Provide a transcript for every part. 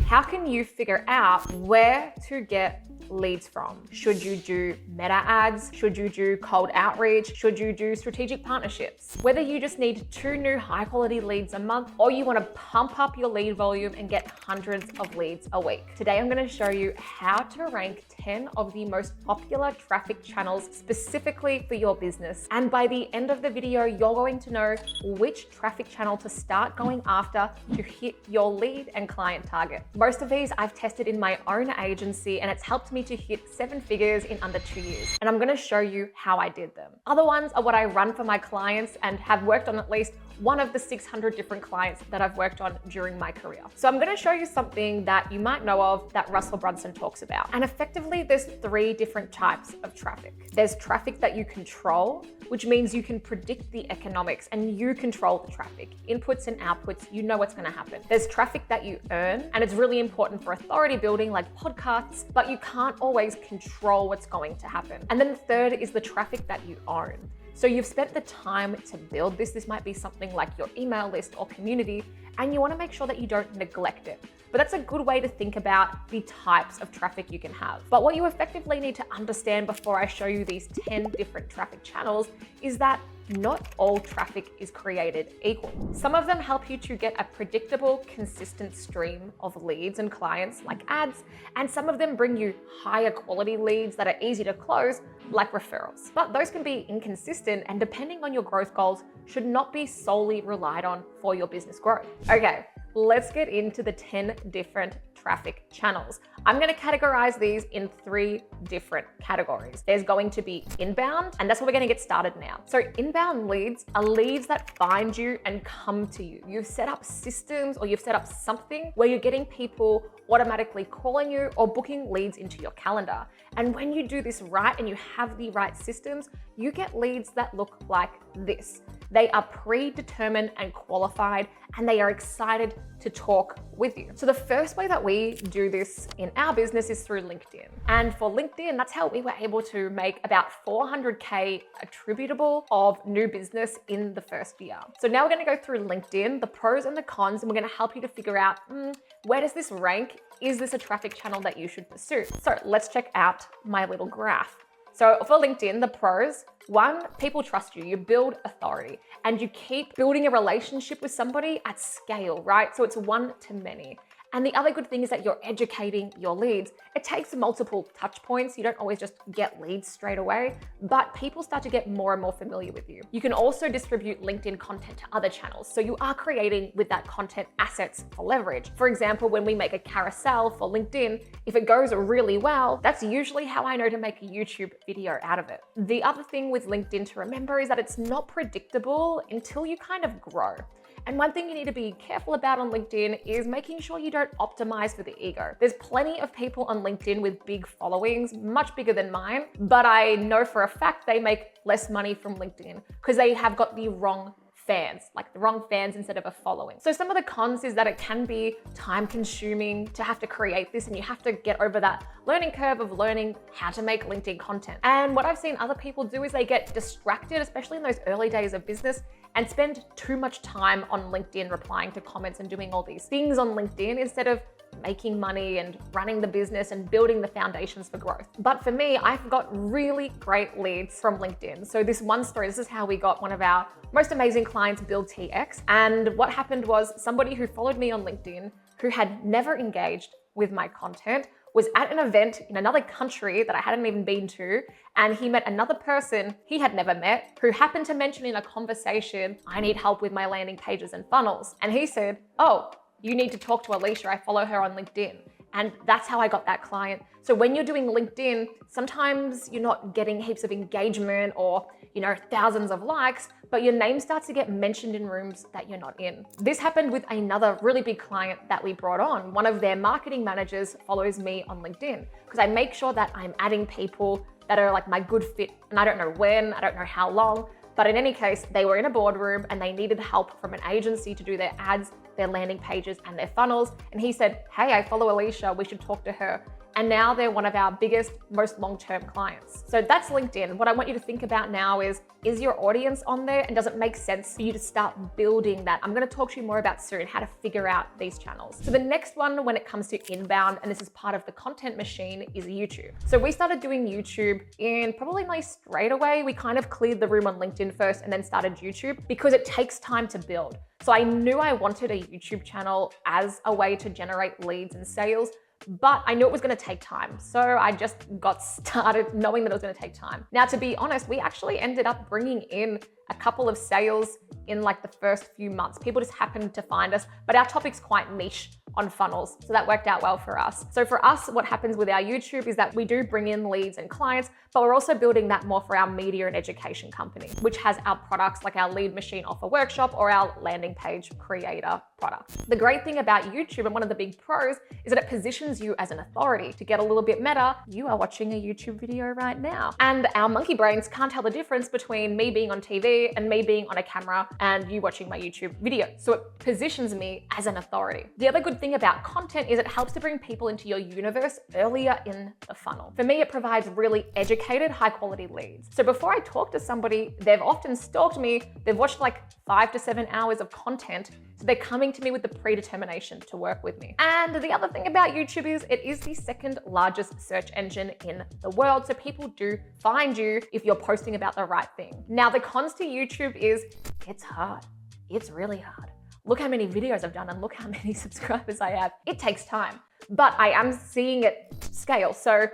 How can you figure out where to get leads from? Should you do meta ads? Should you do cold outreach? Should you do strategic partnerships? Whether you just need 2 new high quality leads a month or you want to pump up your lead volume and get hundreds of leads a week. Today, I'm going to show you how to rank 10 of the most popular traffic channels specifically for your business. And by the end of the video, you're going to know which traffic channel to start going after to hit your lead and client target. Most of these I've tested in my own agency and it's helped me to hit 7 figures in under 2 years. And I'm going to show you how I did them. Other ones are what I run for my clients and have worked on at least one of the 600 different clients that I've worked on during my career. So I'm going to show you something that you might know of that Russell Brunson talks about. And effectively, there's 3 different types of traffic. There's traffic that you control, which means you can predict the economics and you control the traffic. Inputs and outputs, you know what's going to happen. There's traffic that you earn, and it's really important for authority building like podcasts, but you can't always control what's going to happen. And then the third is the traffic that you own. So you've spent the time to build this. This might be something like your email list or community, and you want to make sure that you don't neglect it. But that's a good way to think about the types of traffic you can have. But what you effectively need to understand before I show you these 10 different traffic channels is that not all traffic is created equal. Some of them help you to get a predictable, consistent stream of leads and clients like ads, and some of them bring you higher quality leads that are easy to close like referrals. But those can be inconsistent and depending on your growth goals, should not be solely relied on for your business growth. Okay, let's get into the 10 different traffic channels. I'm going to categorize these in 3 different categories. There's going to be inbound, and that's what we're going to get started now. So inbound leads are leads that find you and come to you. You've set up systems or you've set up something where you're getting people automatically calling you or booking leads into your calendar. And when you do this right and you have the right systems, you get leads that look like this. They are predetermined and qualified, and they are excited to talk with you. So the first way that we do this in our business is through LinkedIn. And for LinkedIn, that's how we were able to make about 400K attributable of new business in the first year. So now we're going to go through LinkedIn, the pros and the cons, and we're going to help you to figure out, where does this rank? Is this a traffic channel that you should pursue? So let's check out my little graph. So for LinkedIn, the pros, 1, people trust you. You build authority and you keep building a relationship with somebody at scale, right? So it's 1 to many. And the other good thing is that you're educating your leads. It takes multiple touch points. You don't always just get leads straight away, but people start to get more and more familiar with you. You can also distribute LinkedIn content to other channels. So you are creating with that content assets for leverage. For example, when we make a carousel for LinkedIn, if it goes really well, that's usually how I know to make a YouTube video out of it. The other thing with LinkedIn to remember is that it's not predictable until you kind of grow. And one thing you need to be careful about on LinkedIn is making sure you don't optimize for the ego. There's plenty of people on LinkedIn with big followings, much bigger than mine, but I know for a fact they make less money from LinkedIn because they have got the wrong fans, like the wrong fans instead of a following. So some of the cons is that it can be time consuming to have to create this and you have to get over that learning curve of learning how to make LinkedIn content. And what I've seen other people do is they get distracted, especially in those early days of business, and spend too much time on LinkedIn replying to comments and doing all these things on LinkedIn instead of making money and running the business and building the foundations for growth. But for me, I've got really great leads from LinkedIn. So this one story, this is how we got one of our most amazing clients, Build TX. And what happened was somebody who followed me on LinkedIn, who had never engaged with my content, was at an event in another country that I hadn't even been to, and he met another person he had never met who happened to mention in a conversation, I need help with my landing pages and funnels. And he said, oh, you need to talk to Alicia. I follow her on LinkedIn. And that's how I got that client. So when you're doing LinkedIn, sometimes you're not getting heaps of engagement or, thousands of likes, but your name starts to get mentioned in rooms that you're not in. This happened with another really big client that we brought on. One of their marketing managers follows me on LinkedIn because I make sure that I'm adding people that are like my good fit. And I don't know when, I don't know how long, but in any case, they were in a boardroom and they needed help from an agency to do their ads, their landing pages and their funnels. And he said, hey, I follow Alicia, we should talk to her. and now they're one of our biggest, most long-term clients. So that's LinkedIn. What I want you to think about now is your audience on there, and does it make sense for you to start building that? I'm gonna talk to you more about soon how to figure out these channels. So the next one when it comes to inbound, and this is part of the content machine, is YouTube. So we started doing YouTube in probably like straight away. We kind of cleared the room on LinkedIn first and then started YouTube because it takes time to build. So I knew I wanted a YouTube channel as a way to generate leads and sales, but I knew it was going to take time. So I just got started knowing that it was going to take time. Now, to be honest, we actually ended up bringing in a couple of sales in like the first few months. People just happened to find us, but our topic's quite niche on funnels. So that worked out well for us. So for us, what happens with our YouTube is that we do bring in leads and clients, but we're also building that more for our media and education company, which has our products like our lead machine offer workshop or our landing page creator product. The great thing about YouTube, and one of the big pros, is that it positions you as an authority. To get a little bit meta, you are watching a YouTube video right now. And our monkey brains can't tell the difference between me being on TV and me being on a camera and you watching my YouTube video. So it positions me as an authority. The other good thing about content is it helps to bring people into your universe earlier in the funnel. For me, it provides really educated, high quality leads. So before I talk to somebody, they've often stalked me, they've watched like 5 to 7 hours of content, so they're coming to me with the predetermination to work with me. And the other thing about YouTube is it is the second largest search engine in the world, so people do find you if you're posting about the right thing. Now, the cons to YouTube is it's hard. It's really hard. Look how many videos I've done and look how many subscribers I have. It takes time, but I am seeing it scale. So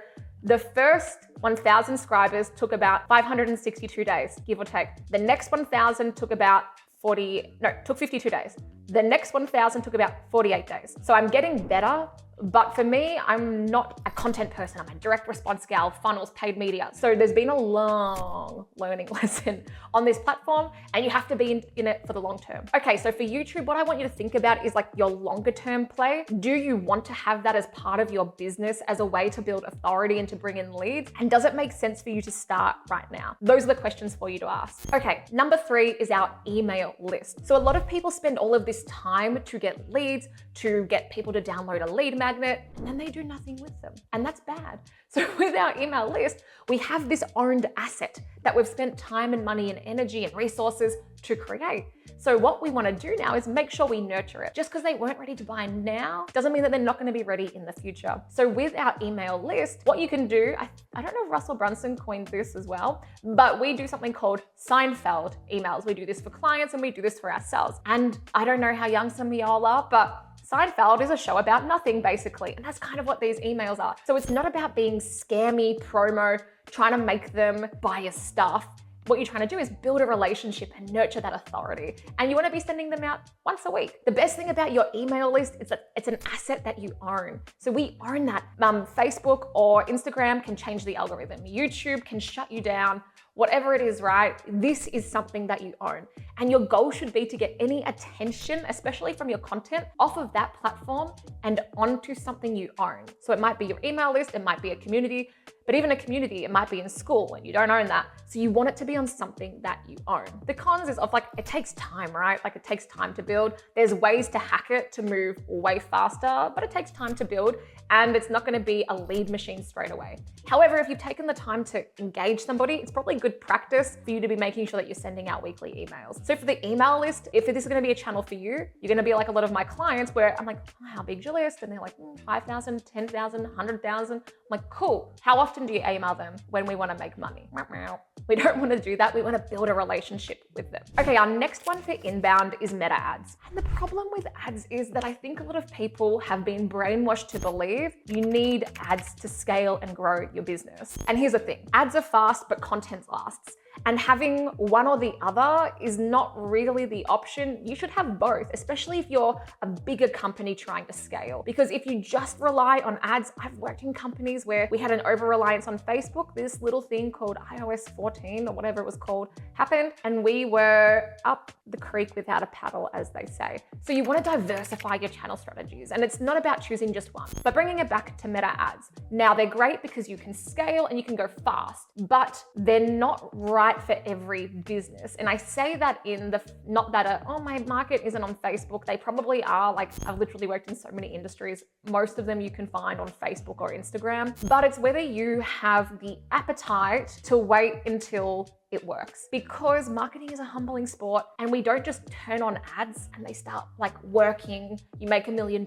the first 1,000 subscribers took about 562 days, give or take. The next 1,000 took about 52 days. The next 1,000 took about 48 days. So I'm getting better, but for me, I'm not a content person. I'm a direct response gal, funnels, paid media. So there's been a long learning lesson on this platform, and you have to be in it for the long term. Okay, so for YouTube, what I want you to think about is like your longer term play. Do you want to have that as part of your business as a way to build authority and to bring in leads? And does it make sense for you to start right now? Those are the questions for you to ask. Okay, number 3 is our email list. So a lot of people spend all of this time to get leads, to get people to download a lead magnet, and then they do nothing with them. And that's bad. So with our email list, we have this owned asset that we've spent time and money and energy and resources to create. So what we want to do now is make sure we nurture it. Just because they weren't ready to buy now doesn't mean that they're not going to be ready in the future. So with our email list, what you can do, I don't know if Russell Brunson coined this as well, but we do something called Seinfeld emails. We do this for clients and we do this for ourselves. And I don't know how young some of y'all are, but Seinfeld is a show about nothing, basically. And that's kind of what these emails are. So it's not about being scammy promo, trying to make them buy your stuff. What you're trying to do is build a relationship and nurture that authority. And you want to be sending them out once a week. The best thing about your email list is that it's an asset that you own. So we own that. Facebook or Instagram can change the algorithm. YouTube can shut you down. Whatever it is, right? This is something that you own. And your goal should be to get any attention, especially from your content, off of that platform and onto something you own. So it might be your email list, it might be a community, but even a community, it might be in school and you don't own that. So you want it to be on something that you own. The cons is of like, it takes time, right? Like it takes time to build. There's ways to hack it to move way faster, but it takes time to build and it's not gonna be a lead machine straight away. However, if you've taken the time to engage somebody, it's probably good practice for you to be making sure that you're sending out weekly emails. So for the email list, if this is gonna be a channel for you, you're gonna be like a lot of my clients where I'm like, oh, how big's your list? And they're like, 5,000, 10,000, 100,000. I'm like, cool. How often do you email them? When we wanna make money. We don't wanna do that. We wanna build a relationship with them. Okay, our next one for inbound is meta ads. And the problem with ads is that I think a lot of people have been brainwashed to believe you need ads to scale and grow your business. And here's the thing, ads are fast, but content lasts. And having one or the other is not really the option. You should have both, especially if you're a bigger company trying to scale. Because if you just rely on ads, I've worked in companies where we had an over-reliance on Facebook. This little thing called iOS 14 or whatever it was called happened, and we were up the creek without a paddle, as they say. So you want to diversify your channel strategies, and it's not about choosing just one. But bringing it back to meta ads. Now, they're great because you can scale and you can go fast, but they're not right right for every business. And I say that in the, not that, oh, my market isn't on Facebook. They probably are. Like, I've literally worked in so many industries. Most of them you can find on Facebook or Instagram, but it's whether you have the appetite to wait until it works, because marketing is a humbling sport and we don't just turn on ads and they start like working, you make $1 million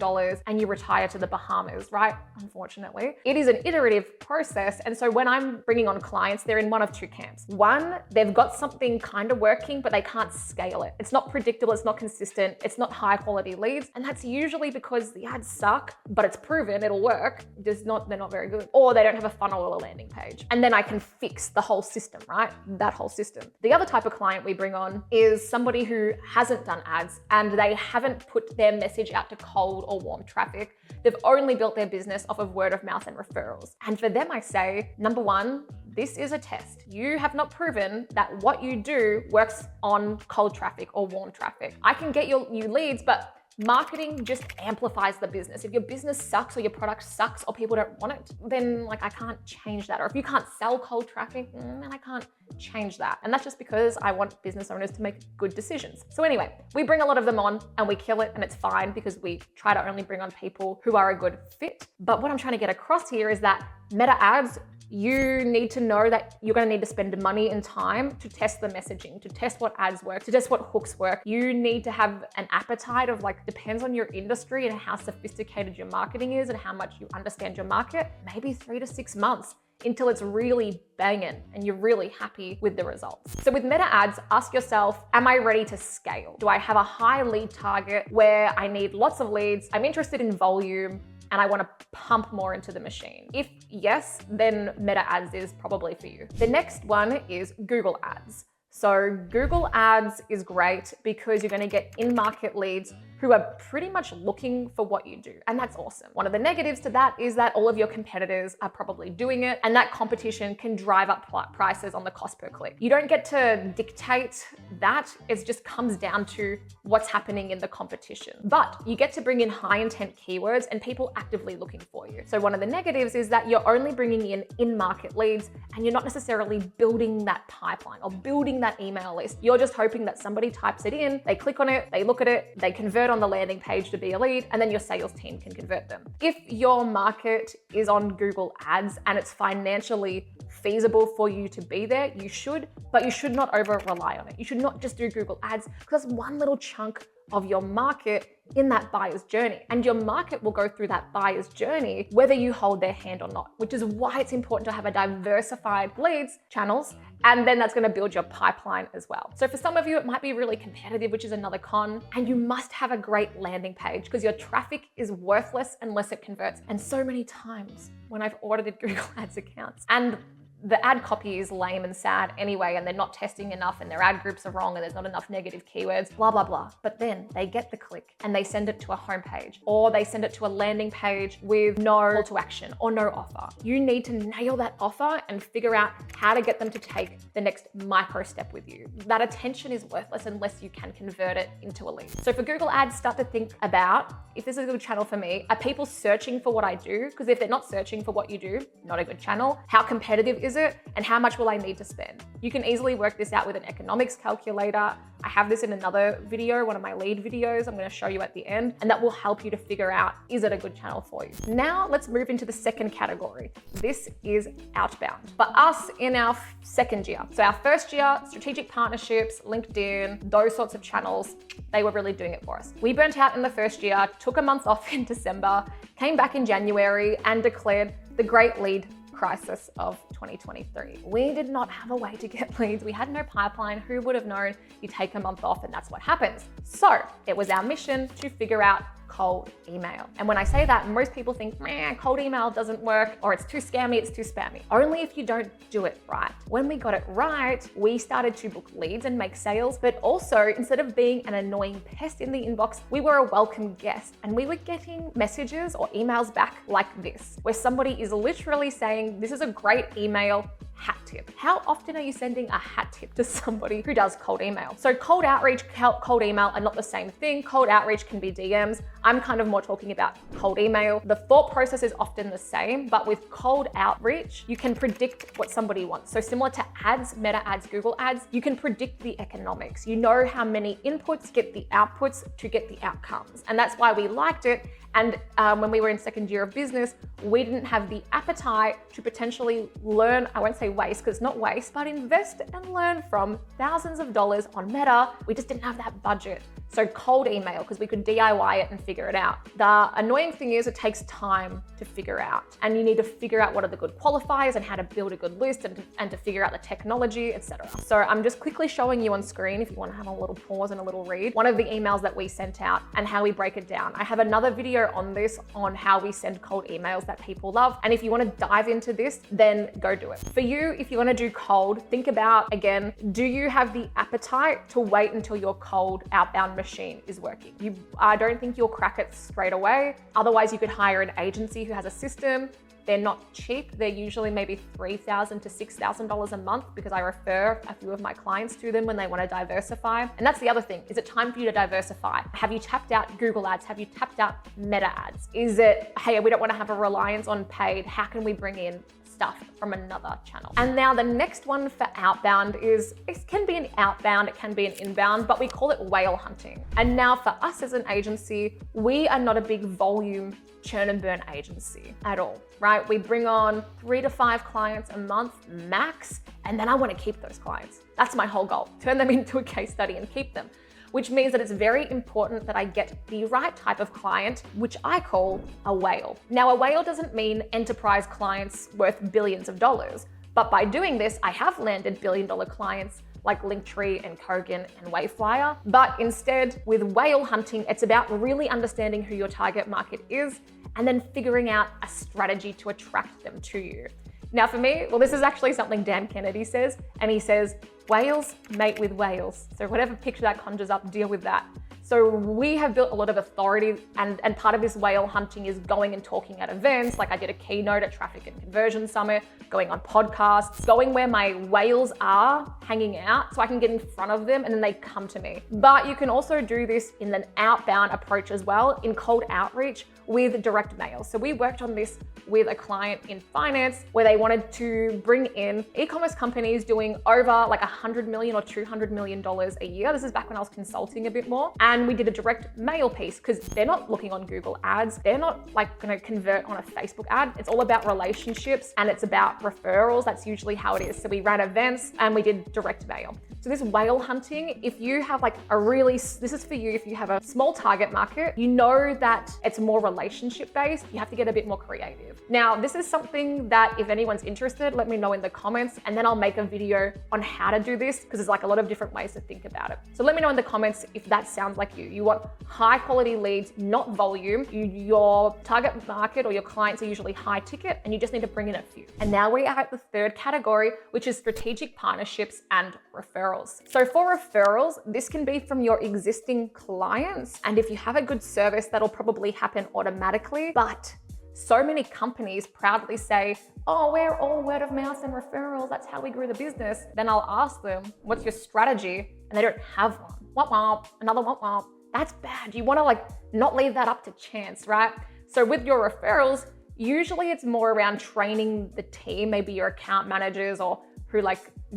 and you retire to the Bahamas, right? Unfortunately, it is an iterative process. And so when I'm bringing on clients, they're in one of two camps. One, they've got something kind of working, but they can't scale it. It's not predictable, it's not consistent, it's not high quality leads. And that's usually because the ads suck, but it's proven it'll work. They're not very good, or they don't have a funnel or a landing page. And then I can fix the whole system, right? That whole system. The other type of client we bring on is somebody who hasn't done ads and they haven't put their message out to cold or warm traffic. They've only built their business off of word of mouth and referrals. And for them, I say, number one, this is a test. You have not proven that what you do works on cold traffic or warm traffic. I can get you leads, but marketing just amplifies the business. If your business sucks or your product sucks or people don't want it, then like I can't change that. Or if you can't sell cold traffic, then I can't change that. And that's just because I want business owners to make good decisions. So anyway, we bring a lot of them on and we kill it, and it's fine because we try to only bring on people who are a good fit. But what I'm trying to get across here is that meta ads, you need to know that you're going to need to spend money and time to test the messaging, to test what ads work, to test what hooks work. You need to have an appetite of, like, depends on your industry and how sophisticated your marketing is and how much you understand your market, maybe 3 to 6 months until it's really banging and you're really happy with the results. So with meta ads, ask yourself, am I ready to scale? Do I have a high lead target where I need lots of leads? I'm interested in volume and I want to pump more into the machine. If yes, then meta ads is probably for you. The next one is Google ads. So Google ads is great because you're going to get in-market leads who are pretty much looking for what you do. And that's awesome. One of the negatives to that is that all of your competitors are probably doing it, and that competition can drive up prices on the cost per click. You don't get to dictate that. It just comes down to what's happening in the competition. But you get to bring in high intent keywords and people actively looking for you. So one of the negatives is that you're only bringing in market leads and you're not necessarily building that pipeline or building that email list. You're just hoping that somebody types it in, they click on it, they look at it, they convert on the landing page to be a lead, and then your sales team can convert them. If your market is on Google ads and it's financially feasible for you to be there, you should, but you should not over rely on it. You should not just do Google ads because that's one little chunk of your market in that buyer's journey. And your market will go through that buyer's journey whether you hold their hand or not, which is why it's important to have a diversified leads channels, and then that's going to build your pipeline as well. So for some of you, it might be really competitive, which is another con, and you must have a great landing page because your traffic is worthless unless it converts. And so many times when I've audited Google Ads accounts and the ad copy is lame and sad anyway, and they're not testing enough and their ad groups are wrong and there's not enough negative keywords, blah, blah, blah. But then they get the click and they send it to a homepage, or they send it to a landing page with no call to action or no offer. You need to nail that offer and figure out how to get them to take the next micro step with you. That attention is worthless unless you can convert it into a lead. So for Google Ads, start to think about, if this is a good channel for me, are people searching for what I do? Because if they're not searching for what you do, not a good channel. How competitive is it? And how much will I need to spend? You can easily work this out with an economics calculator. I have this in another video, one of my lead videos I'm going to show you at the end, and that will help you to figure out, is it a good channel for you? Now let's move into the second category. This is outbound. For us in our second year. So our first year, strategic partnerships, LinkedIn, those sorts of channels, they were really doing it for us. We burnt out in the first year, took a month off in December, came back in January and declared the great lead crisis of 2023. We did not have a way to get leads. We had no pipeline. Who would have known you take a month off and that's what happens? So it was our mission to figure out cold email. And when I say that, most people think, man, cold email doesn't work, or it's too scammy, it's too spammy. Only if you don't do it right. When we got it right, we started to book leads and make sales, but also instead of being an annoying pest in the inbox, we were a welcome guest. And we were getting messages or emails back like this, where somebody is literally saying, this is a great email. hat tip. How often are you sending a hat tip to somebody who does cold email? So cold outreach, cold email are not the same thing. Cold outreach can be DMs. I'm kind of more talking about cold email. The thought process is often the same, but with cold outreach, you can predict what somebody wants. So similar to ads, Meta ads, Google ads, you can predict the economics. You know how many inputs get the outputs to get the outcomes. And that's why we liked it. And when we were in second year of business, we didn't have the appetite to potentially learn, I won't say waste because it's not waste, but invest and learn from thousands of dollars on Meta. We just didn't have that budget. So cold email, because we could DIY it and figure it out. The annoying thing is it takes time to figure out. And you need to figure out what are the good qualifiers and how to build a good list and to figure out the technology, etc. So I'm just quickly showing you on screen, if you want to have a little pause and a little read, one of the emails that we sent out and how we break it down. I have another video on this, on how we send cold emails that people love. And if you want to dive into this, then go do it. For you, if you want to do cold, think about, again, do you have the appetite to wait until your cold outbound machine is working? I don't think you'll crack it straight away. Otherwise, you could hire an agency who has a system. They're not cheap. They're usually maybe $3,000 to $6,000 a month because I refer a few of my clients to them when they want to diversify. And that's the other thing. Is it time for you to diversify? Have you tapped out Google ads? Have you tapped out Meta ads? Is it, hey, we don't want to have a reliance on paid. How can we bring in stuff from another channel? And now the next one for outbound is, it can be an outbound, it can be an inbound, but we call it whale hunting. And now for us as an agency, we are not a big volume churn and burn agency at all, right? We bring on 3 to 5 clients a month max, and then I want to keep those clients. That's my whole goal, turn them into a case study and keep them. Which means that it's very important that I get the right type of client, which I call a whale. Now, a whale doesn't mean enterprise clients worth billions of dollars, but by doing this, I have landed billion-dollar clients like Linktree and Kogan and Wayflyer. But instead, with whale hunting, it's about really understanding who your target market is and then figuring out a strategy to attract them to you. Now for me, well, this is actually something Dan Kennedy says, and he says, whales mate with whales. So whatever picture that conjures up, deal with that. So we have built a lot of authority, and part of this whale hunting is going and talking at events. Like I did a keynote at Traffic and Conversion Summit, going on podcasts, going where my whales are hanging out so I can get in front of them and then they come to me. But you can also do this in an outbound approach as well, in cold outreach with direct mail. So we worked on this with a client in finance where they wanted to bring in e-commerce companies doing over like $100 million or $200 million a year. This is back when I was consulting a bit more. And we did a direct mail piece because they're not looking on Google ads. They're not like going to convert on a Facebook ad. It's all about relationships and it's about referrals. That's usually how it is. So we ran events and we did direct mail. So this whale hunting, if you have like this is for you, if you have a small target market, you know that it's more relationship based, you have to get a bit more creative. Now, this is something that if anyone's interested, let me know in the comments and then I'll make a video on how to do this because there's like a lot of different ways to think about it. So let me know in the comments if that sounds like you. You want high quality leads, not volume. Your target market or your clients are usually high ticket and you just need to bring in a few. And now we are at the third category, which is strategic partnerships and referrals. So for referrals, this can be from your existing clients. And if you have a good service, that'll probably happen automatically. But so many companies proudly say, oh, we're all word of mouth and referrals. That's how we grew the business. Then I'll ask them, what's your strategy? And they don't have one. Womp womp, another womp womp. That's bad. You want to not leave that up to chance, right? So with your referrals, usually it's more around training the team, maybe your account managers or who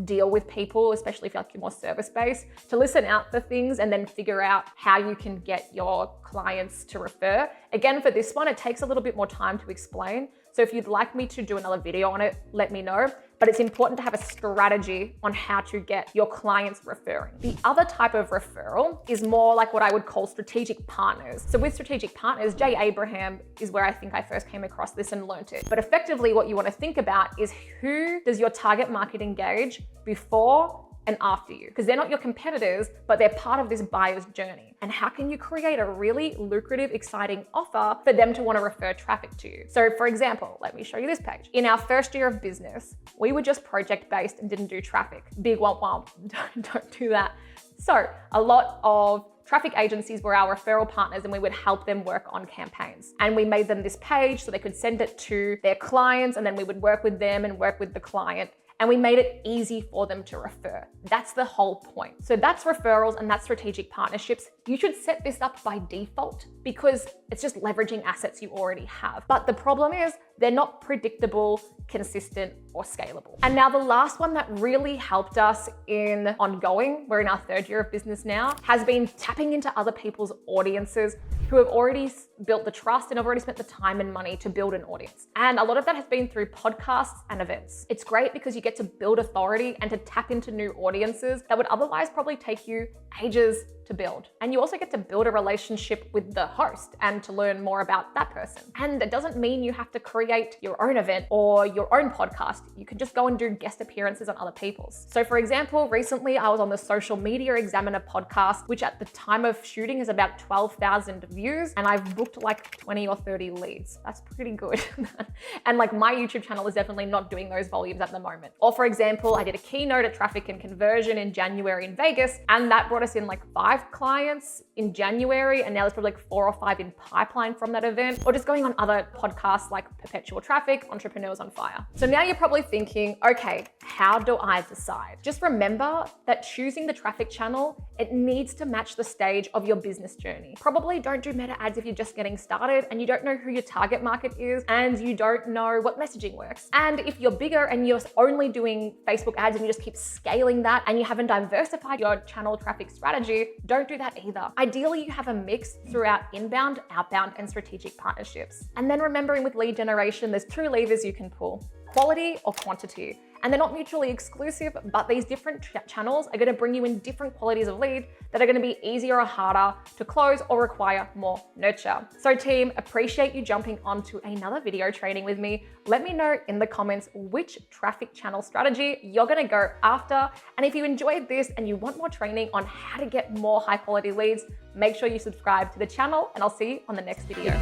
deal with people, especially if you're more service-based, to listen out for things and then figure out how you can get your clients to refer. Again, for this one, it takes a little bit more time to explain. So if you'd like me to do another video on it, let me know. But it's important to have a strategy on how to get your clients referring. The other type of referral is more like what I would call strategic partners. So with strategic partners, Jay Abraham is where I think I first came across this and learned it. But effectively what you want to think about is who does your target market engage before and after you, because they're not your competitors, but they're part of this buyer's journey. And how can you create a really lucrative, exciting offer for them to want to refer traffic to you? So for example, let me show you this page. In our first year of business, we were just project-based and didn't do traffic. Big womp womp, don't do that. So a lot of traffic agencies were our referral partners and we would help them work on campaigns. And we made them this page so they could send it to their clients and then we would work with them and work with the client. and we made it easy for them to refer. That's the whole point. So that's referrals and that's strategic partnerships. You should set this up by default because it's just leveraging assets you already have. But the problem is they're not predictable, consistent, or scalable. And now the last one that really helped us in ongoing, we're in our 3rd year of business now, has been tapping into other people's audiences who have already built the trust and have already spent the time and money to build an audience. And a lot of that has been through podcasts and events. It's great because you get to build authority and to tap into new audiences that would otherwise probably take you ages to build. And you also get to build a relationship with the host and to learn more about that person. And it doesn't mean you have to create your own event or your own podcast. You can just go and do guest appearances on other people's. So for example, recently I was on the Social Media Examiner podcast, which at the time of shooting is about 12,000 views, and I've booked like 20 or 30 leads. That's pretty good. And like my YouTube channel is definitely not doing those volumes at the moment. Or for example, I did a keynote at Traffic and Conversion in January in Vegas, and that brought us in like 5 clients in January, and now there's probably like 4 or 5 in pipeline from that event, or just going on other podcasts like Perpetual Traffic, Entrepreneurs on Fire. So now you're probably thinking, okay, how do I decide? Just remember that choosing the traffic channel, it needs to match the stage of your business journey. Probably don't do meta ads if you're just getting started and you don't know who your target market is and you don't know what messaging works. And if you're bigger and you're only doing Facebook ads and you just keep scaling that and you haven't diversified your channel traffic strategy, don't do that either. Ideally, you have a mix throughout inbound, outbound, and strategic partnerships. And then remembering with lead generation, there's 2 levers you can pull: quality or quantity. And they're not mutually exclusive, but these different channels are gonna bring you in different qualities of lead that are gonna be easier or harder to close or require more nurture. So team, appreciate you jumping onto another video training with me. Let me know in the comments which traffic channel strategy you're gonna go after. And if you enjoyed this and you want more training on how to get more high quality leads, make sure you subscribe to the channel, and I'll see you on the next video.